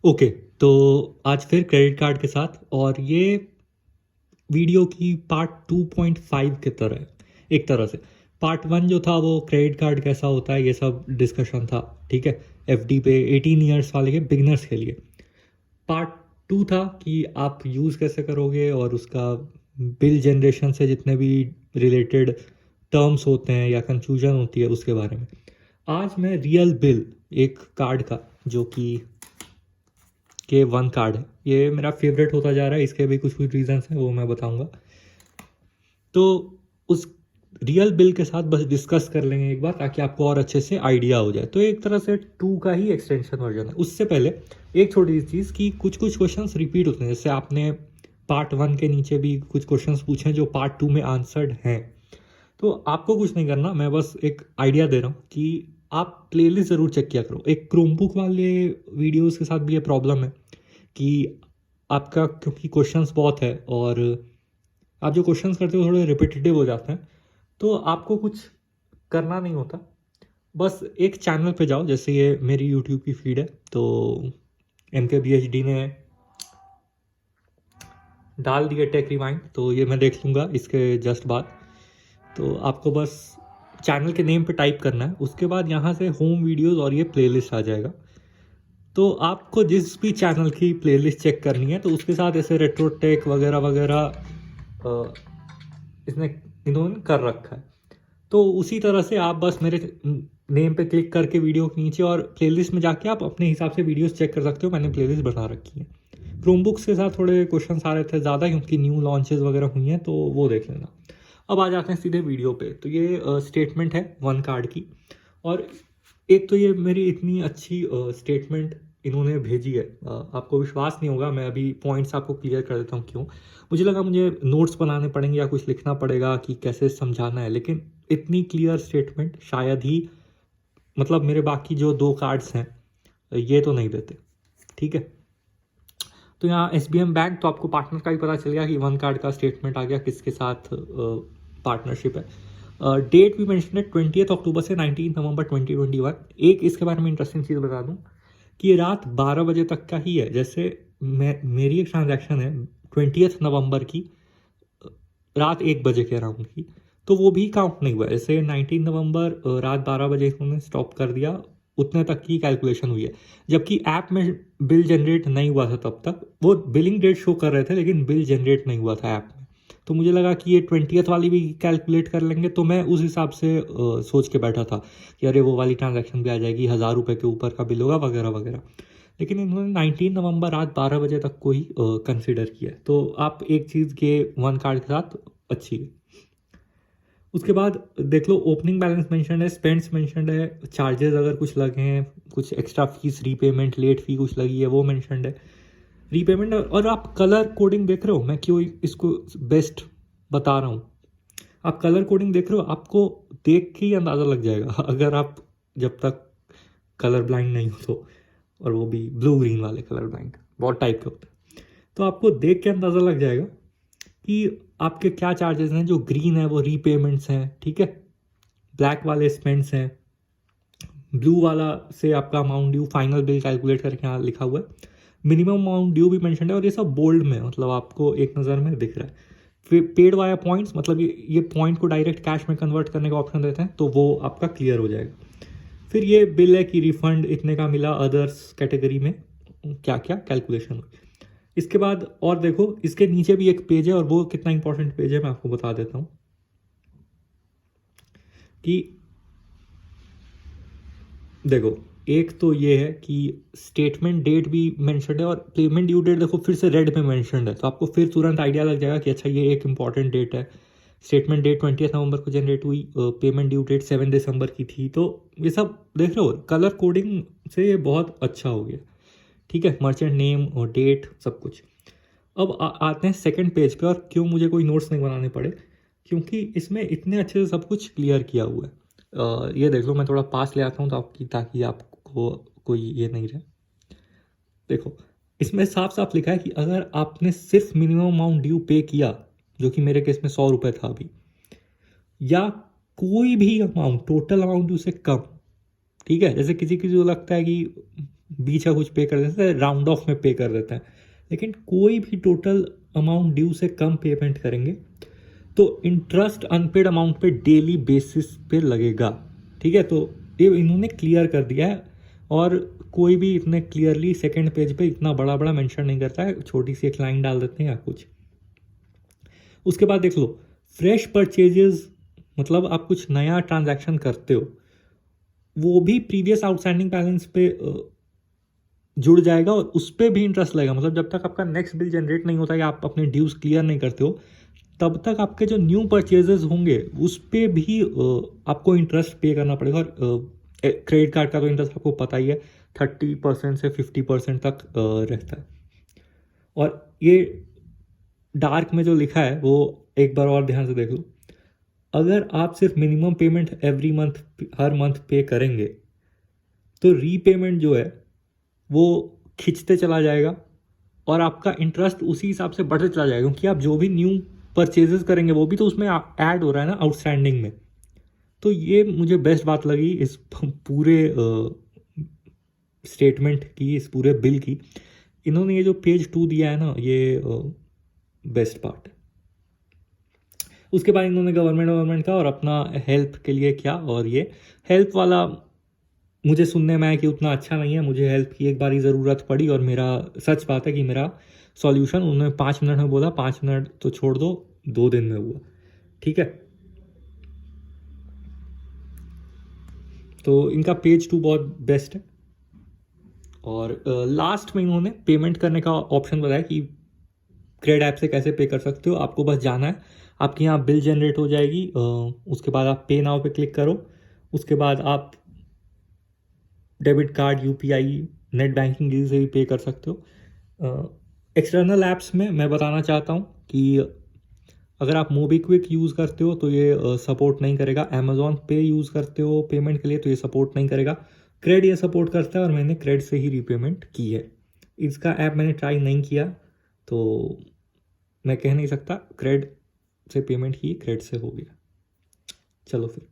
Okay. तो आज फिर क्रेडिट कार्ड के साथ, और ये वीडियो की पार्ट 2.5 की तरह है। एक तरह से पार्ट 1 जो था वो क्रेडिट कार्ड कैसा होता है ये सब डिस्कशन था, ठीक है, एफडी पे 18 ईयर्स वाले के बिगनर्स के लिए। पार्ट 2 था कि आप यूज़ कैसे करोगे और उसका बिल जनरेशन से जितने भी रिलेटेड टर्म्स होते हैं या कंफ्यूजन होती है उसके बारे में। आज मैं रियल बिल एक कार्ड का, जो कि के वन कार्ड है, ये मेरा फेवरेट होता जा रहा है। इसके भी कुछ कुछ रीजंस हैं, वो मैं बताऊंगा। तो उस रियल बिल के साथ बस डिस्कस कर लेंगे एक बार, ताकि आपको और अच्छे से आइडिया हो जाए। तो एक तरह से 2 का ही एक्सटेंशन वर्जन है। उससे पहले एक छोटी सी चीज़ कि कुछ कुछ क्वेश्चंस रिपीट होते हैं। जैसे आपने पार्ट 1 के नीचे भी कुछ क्वेश्चंस पूछे हैं जो पार्ट 2 में आंसर्ड हैं। तो आपको कुछ नहीं करना, मैं बस एक आइडिया दे रहा हूँ कि आप प्लेलिस्ट ज़रूर चेक किया करो। एक क्रोमबुक वाले वीडियोस के साथ भी ये प्रॉब्लम है कि आपका, क्योंकि क्वेश्चंस बहुत है और आप जो क्वेश्चंस करते हो थोड़े रिपीटेटिव हो जाते हैं, तो आपको कुछ करना नहीं होता। बस एक चैनल पे जाओ, जैसे ये मेरी यूट्यूब की फीड है, तो MKBHD ने डाल दिया टेक रिवाइंड, तो ये मैं देख लूँगा इसके जस्ट बाद। तो आपको बस चैनल के नेम पे टाइप करना है, उसके बाद यहाँ से होम वीडियोस और ये प्लेलिस्ट आ जाएगा। तो आपको जिस भी चैनल की प्लेलिस्ट चेक करनी है, तो उसके साथ ऐसे रेट्रो टेक वगैरह वगैरह इसने इन्होंने कर रखा है। तो उसी तरह से आप बस मेरे नेम पे क्लिक करके वीडियो के नीचे और प्लेलिस्ट में जाके आप अपने हिसाब से वीडियोस चेक कर सकते हो। मैंने प्लेलिस्ट बना रखी है। क्रोमबुक्स के साथ थोड़े क्वेश्चन आ रहे थे ज़्यादा, क्योंकि न्यू लॉन्चेस वगैरह हुई हैं, तो वो देख लेना। अब आ जाते हैं सीधे वीडियो पे। तो ये स्टेटमेंट है वन कार्ड की। और एक तो ये मेरी इतनी अच्छी स्टेटमेंट इन्होंने भेजी है, आपको विश्वास नहीं होगा। मैं अभी पॉइंट्स आपको क्लियर कर देता हूँ क्यों। मुझे लगा मुझे नोट्स बनाने पड़ेंगे या कुछ लिखना पड़ेगा कि कैसे समझाना है, लेकिन इतनी क्लियर स्टेटमेंट शायद ही, मतलब मेरे बाकी जो 2 कार्ड्स हैं ये तो नहीं देते, ठीक है। तो यहाँ SBM बैंक, तो आपको पार्टनर का भी पता चल गया कि वन कार्ड का स्टेटमेंट आ गया किसके साथ पार्टनरशिप है। डेट भी मेंशन है 20 अक्टूबर से 19 नवंबर 2021। एक इसके बारे में इंटरेस्टिंग चीज़ बता दूँ कि ये रात 12 बजे तक का ही है। जैसे मेरी एक ट्रांजैक्शन है 20 नवंबर की, रात 1 बजे के अराउंड की, तो वो भी काउंट नहीं हुआ। जैसे 19 नवंबर रात 12 बजे उन्होंने स्टॉप कर दिया, उतने तक की कैलकुलेशन हुई है। जबकि ऐप में बिल जनरेट नहीं हुआ था तब तक, वो बिलिंग डेट शो कर रहे थे लेकिन बिल जनरेट नहीं हुआ था ऐप में। तो मुझे लगा कि ये 20th वाली भी कैलकुलेट कर लेंगे, तो मैं उस हिसाब से सोच के बैठा था कि अरे वो वाली ट्रांजैक्शन भी आ जाएगी, 1000 रुपये के ऊपर का बिल होगा वगैरह वगैरह। लेकिन इन्होंने 19 नवंबर रात 12 बजे तक को ही कंसिडर किया। तो आप एक चीज़ के वन कार्ड के साथ अच्छी है। उसके बाद देख लो, ओपनिंग बैलेंस मेंशन है, स्पेंड्स मेंशन है, चार्जेस अगर कुछ लगे हैं, कुछ extra fees, repayment, late fee कुछ लगी है वो मेंशन है, रीपेमेंट। और आप कलर कोडिंग देख रहे हो, मैं क्यों इसको बेस्ट बता रहा हूँ। आप कलर कोडिंग देख रहे हो, आपको देख के ही अंदाज़ा लग जाएगा अगर आप जब तक कलर ब्लाइंड नहीं हो तो। और वो भी ब्लू ग्रीन वाले कलर ब्लाइंड बहुत टाइप के होते हैं। तो आपको देख के अंदाज़ा लग जाएगा कि आपके क्या चार्जेस हैं। जो ग्रीन है वो रीपेमेंट्स हैं, ठीक है, ब्लैक वाले स्पेंड्स हैं, ब्लू वाला से आपका amount due, final bill calculate करके यहाँ लिखा हुआ है, मिनिमम अमाउंट ड्यू भी मेंशन है, और ये सब बोल्ड में, मतलब आपको एक नज़र में दिख रहा है। फिर पेड वाया पॉइंट्स, मतलब ये पॉइंट को डायरेक्ट कैश में कन्वर्ट करने का ऑप्शन देते हैं, तो वो आपका क्लियर हो जाएगा। फिर ये बिल है कि रिफंड इतने का मिला, अदर्स कैटेगरी में क्या क्या कैलकुलेशन हुई। इसके बाद और देखो, इसके नीचे भी एक पेज है, और वो कितना इंपॉर्टेंट पेज है मैं आपको बता देता हूँ कि देखो, एक तो ये है कि स्टेटमेंट डेट भी मेंशनड है, और पेमेंट ड्यू डेट देखो फिर से रेड में मेंशनड है, तो आपको फिर तुरंत आइडिया लग जाएगा कि अच्छा ये एक इंपॉर्टेंट डेट है। स्टेटमेंट डेट 20 नवंबर को जनरेट हुई, पेमेंट ड्यू डेट 7 दिसंबर की थी। तो ये सब देख रहे हो, कलर कोडिंग से ये बहुत अच्छा हो गया, ठीक है, मर्चेंट नेम और डेट सब कुछ। अब आते हैं सेकंड पेज पे, और क्यों मुझे कोई नोट्स नहीं बनाने पड़े, क्योंकि इसमें इतने अच्छे से सब कुछ क्लियर किया हुआ है। ये देख लो, मैं थोड़ा पास ले आता हूँ तो आपकी, ताकि आपको कोई ये नहीं रहे। देखो, इसमें साफ साफ लिखा है कि अगर आपने सिर्फ मिनिमम अमाउंट ड्यू पे किया, जो कि मेरे केस में 100 रुपये था अभी, या कोई भी अमाउंट टोटल अमाउंट ड्यू से कम, ठीक है, जैसे किसी किसी को लगता है कि बीच का कुछ पे कर देते हैं, राउंड ऑफ में पे कर देते हैं। लेकिन कोई भी टोटल अमाउंट ड्यू से कम पेमेंट करेंगे तो इंटरेस्ट अनपेड अमाउंट पे डेली बेसिस पे लगेगा। ठीक है, तो ये इन्होंने क्लियर कर दिया है, और कोई भी इतने क्लियरली सेकंड पेज पे इतना बड़ा बड़ा मेंशन नहीं करता है, छोटी सी एक लाइन डाल देते हैं या कुछ। उसके बाद देख लो, फ्रेश परचेजेस मतलब आप कुछ नया ट्रांजैक्शन करते हो, वो भी प्रीवियस आउटस्टैंडिंग बैलेंस पे जुड़ जाएगा और उस पर भी इंटरेस्ट लगेगा। मतलब जब तक आपका नेक्स्ट बिल जनरेट नहीं होता या आप अपने ड्यूज क्लियर नहीं करते हो, तब तक आपके जो न्यू परचेजेस होंगे उस पर भी आपको इंटरेस्ट पे करना पड़ेगा। और क्रेडिट कार्ड का तो इंटरेस्ट आपको पता ही है, 30% से 50% तक रहता है। और ये डार्क में जो लिखा है वो एक बार और ध्यान से देख लो। अगर आप सिर्फ मिनिमम पेमेंट एवरी मंथ हर मंथ पे करेंगे तो रीपेमेंट जो है वो खिंचते चला जाएगा और आपका इंटरेस्ट उसी हिसाब से बढ़ते चला जाएगा, क्योंकि आप जो भी न्यू परचेजेस करेंगे वो भी तो उसमें ऐड हो रहा है ना आउटस्टैंडिंग में। तो ये मुझे बेस्ट बात लगी इस पूरे स्टेटमेंट की, इस पूरे बिल की। इन्होंने ये जो पेज 2 दिया है ना, ये बेस्ट पार्ट है। उसके बाद इन्होंने गवर्नमेंट का और अपना हेल्प के लिए क्या, और ये हेल्प वाला मुझे सुनने में आया कि उतना अच्छा नहीं है। मुझे हेल्प की एक बार ही ज़रूरत पड़ी और मेरा सच बात है कि मेरा सॉल्यूशन उन्होंने 5 मिनट में बोला, 5 मिनट तो छोड़ दो, 2 दिन में हुआ। ठीक है, तो इनका पेज 2 बहुत बेस्ट है। और लास्ट में इन्होंने पेमेंट करने का ऑप्शन बताया कि क्रेड ऐप से कैसे पे कर सकते हो। आपको बस जाना है, आपके यहाँ बिल जनरेट हो जाएगी, उसके बाद आप पे नाउ पे क्लिक करो, उसके बाद आप debit card, UPI, net banking से भी पे कर सकते हो। एक्सटर्नल ऐप्स में मैं बताना चाहता हूँ कि अगर आप मोबीक्विक यूज़ करते हो तो ये सपोर्ट नहीं करेगा। अमेजॉन पे यूज़ करते हो पेमेंट के लिए तो ये सपोर्ट नहीं करेगा। क्रेड ये सपोर्ट करता है और मैंने क्रेड से ही रीपेमेंट की है। इसका ऐप मैंने ट्राई नहीं किया तो मैं कह नहीं सकता। क्रेड से पेमेंट की, क्रेड से हो गया। चलो फिर।